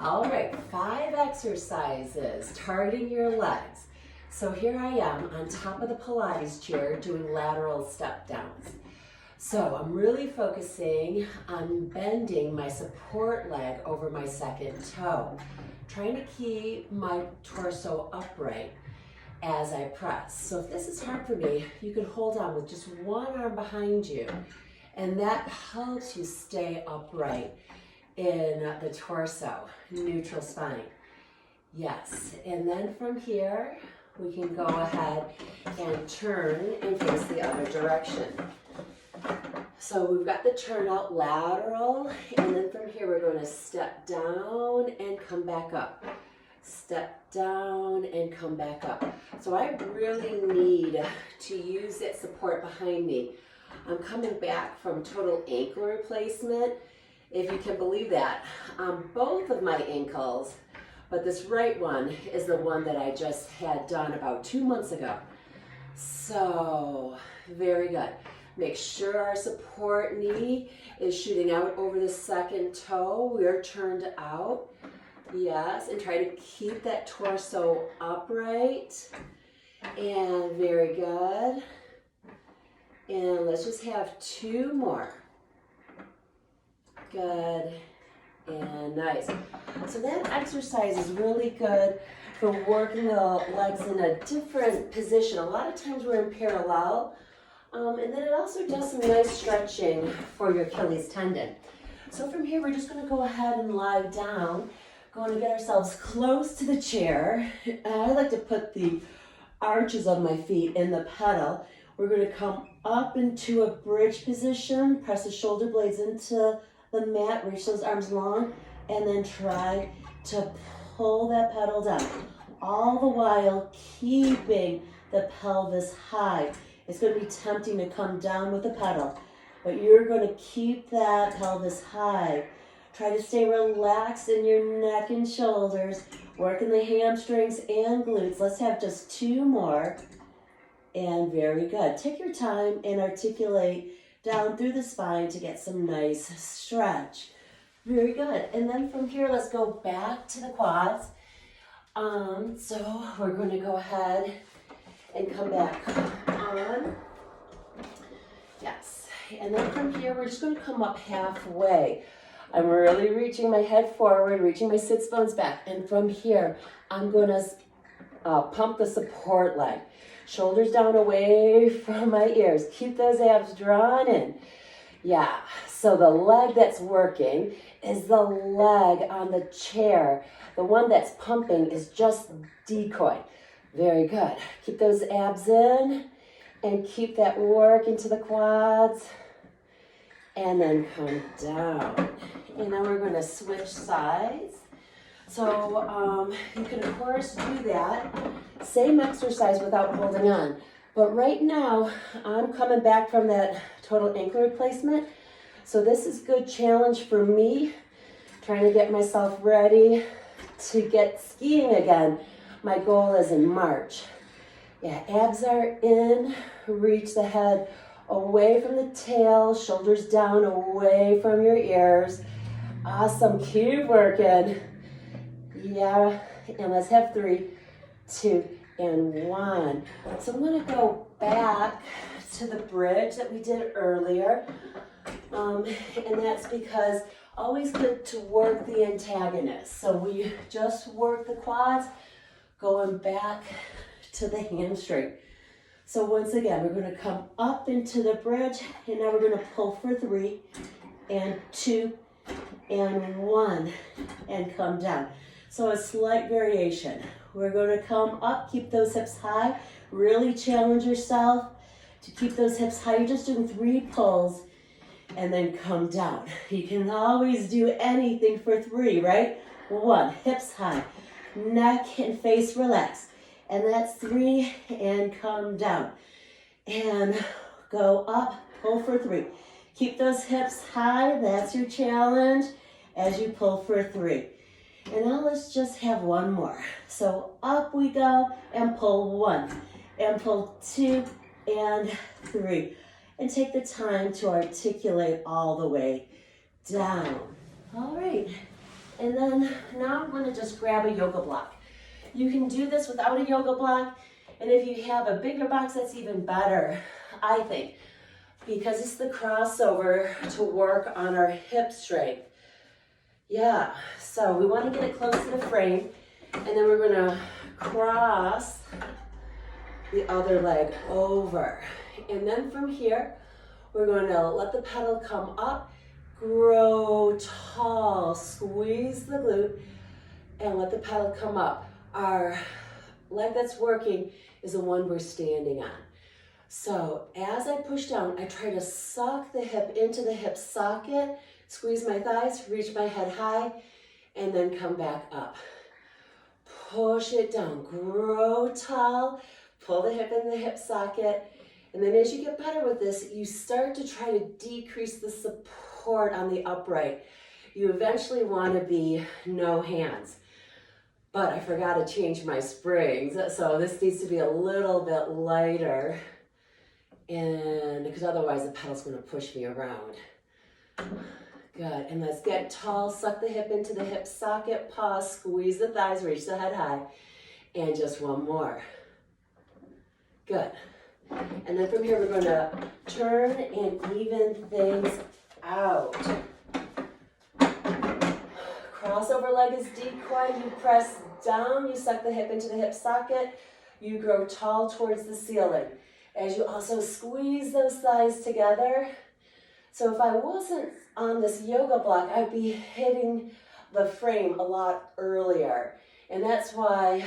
All right, 5 exercises targeting your legs. So here I am on top of the Pilates chair doing lateral step downs. So I'm really focusing on bending my support leg over my second toe, trying to keep my torso upright as I press. So if this is hard for me, you can hold on with just one arm behind you, and that helps you stay upright in the torso, neutral spine. Yes, and then from here, we can go ahead and turn and face the other direction. So we've got the turn out lateral, and then from here we're going to step down and come back up. Step down and come back up. So I really need to use that support behind me. I'm coming back from total ankle replacement, if you can believe that, on both of my ankles, but this right one is the one that I just had done about 2 months ago. So, very good. Make sure our support knee is shooting out over the second toe. We're turned out. Yes, and try to keep that torso upright. And very good. And let's just have 2 more. Good and nice. So that exercise is really good for working the legs in a different position. A lot of times we're in parallel, and then it also does some nice stretching for your Achilles tendon. So from here, we're just going to go ahead and lie down, going to get ourselves close to the chair. I like to put the arches of my feet in the pedal. We're going to come up into a bridge position, press the shoulder blades into the mat, reach those arms long, and then try to pull that pedal down, all the while keeping the pelvis high. It's going to be tempting to come down with the pedal, but you're going to keep that pelvis high. Try to stay relaxed in your neck and shoulders, working the hamstrings and glutes. Let's have just 2 more, and very good. Take your time and articulate down through the spine to get some nice stretch. Very good. And then from here, let's go back to the quads. So we're going to go ahead and come back on. Yes. And then from here, we're just going to come up halfway. I'm really reaching my head forward, reaching my sitz bones back. And from here, I'm going to pump the support leg. Shoulders down away from my ears. Keep those abs drawn in. Yeah, so the leg that's working is the leg on the chair. The one that's pumping is just decoy. Very good. Keep those abs in and keep that work into the quads. And then come down. And now we're going to switch sides. So you can, of course, do that. Same exercise without holding on. But right now, I'm coming back from that total ankle replacement. So this is good challenge for me, trying to get myself ready to get skiing again. My goal is in March. Yeah, abs are in. Reach the head away from the tail, shoulders down away from your ears. Awesome. Keep working. Yeah, and let's have 3, 2, and 1. So I'm going to go back to the bridge that we did earlier, and that's because always good to work the antagonist. So we just work the quads, going back to the hamstring. So once again, we're going to come up into the bridge, and now we're going to pull for 3, and 2, and 1, and come down. So a slight variation. We're going to come up, keep those hips high, really challenge yourself to keep those hips high. You're just doing 3 pulls and then come down. You can always do anything for 3, right? 1, hips high, neck and face relaxed. And that's 3, and come down. And go up, pull for 3. Keep those hips high, that's your challenge as you pull for 3. And now let's just have 1 more. So up we go and pull 1 and pull 2 and 3. And take the time to articulate all the way down. All right. And then now I'm going to just grab a yoga block. You can do this without a yoga block, and if you have a bigger box, that's even better, I think, because it's the crossover to work on our hip strength. Yeah, so we want to get it close to the frame, and then we're going to cross the other leg over. And then from here, we're going to let the pedal come up, grow tall, squeeze the glute, and let the pedal come up. Our leg that's working is the one we're standing on. So as I push down, I try to suck the hip into the hip socket, squeeze my thighs, reach my head high, and then come back up. Push it down, grow tall, pull the hip in the hip socket, and then as you get better with this, you start to try to decrease the support on the upright. You eventually want to be no hands. But I forgot to change my springs, so this needs to be a little bit lighter, and because otherwise the pedal's going to push me around. Good, and let's get tall, suck the hip into the hip socket, pause, squeeze the thighs, reach the head high, and just one more. Good. And then from here we're going to turn and even things out. Crossover leg is decoy. You press down, you suck the hip into the hip socket, you grow tall towards the ceiling. As you also squeeze those thighs together. So if I wasn't on this yoga block, I'd be hitting the frame a lot earlier. And that's why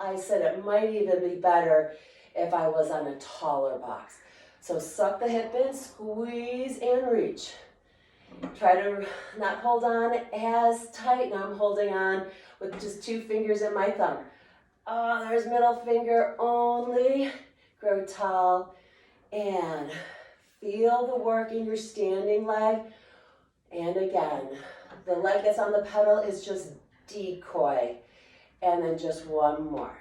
I said it might even be better if I was on a taller box. So suck the hip in, squeeze and reach. Try to not hold on as tight. Now I'm holding on with just 2 fingers and my thumb. Oh, there's middle finger only. Grow tall and feel the work in your standing leg. And again, the leg that's on the pedal is just decoy. And then just one more.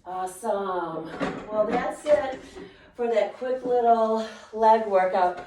Awesome. Well, that's it for that quick little leg workout.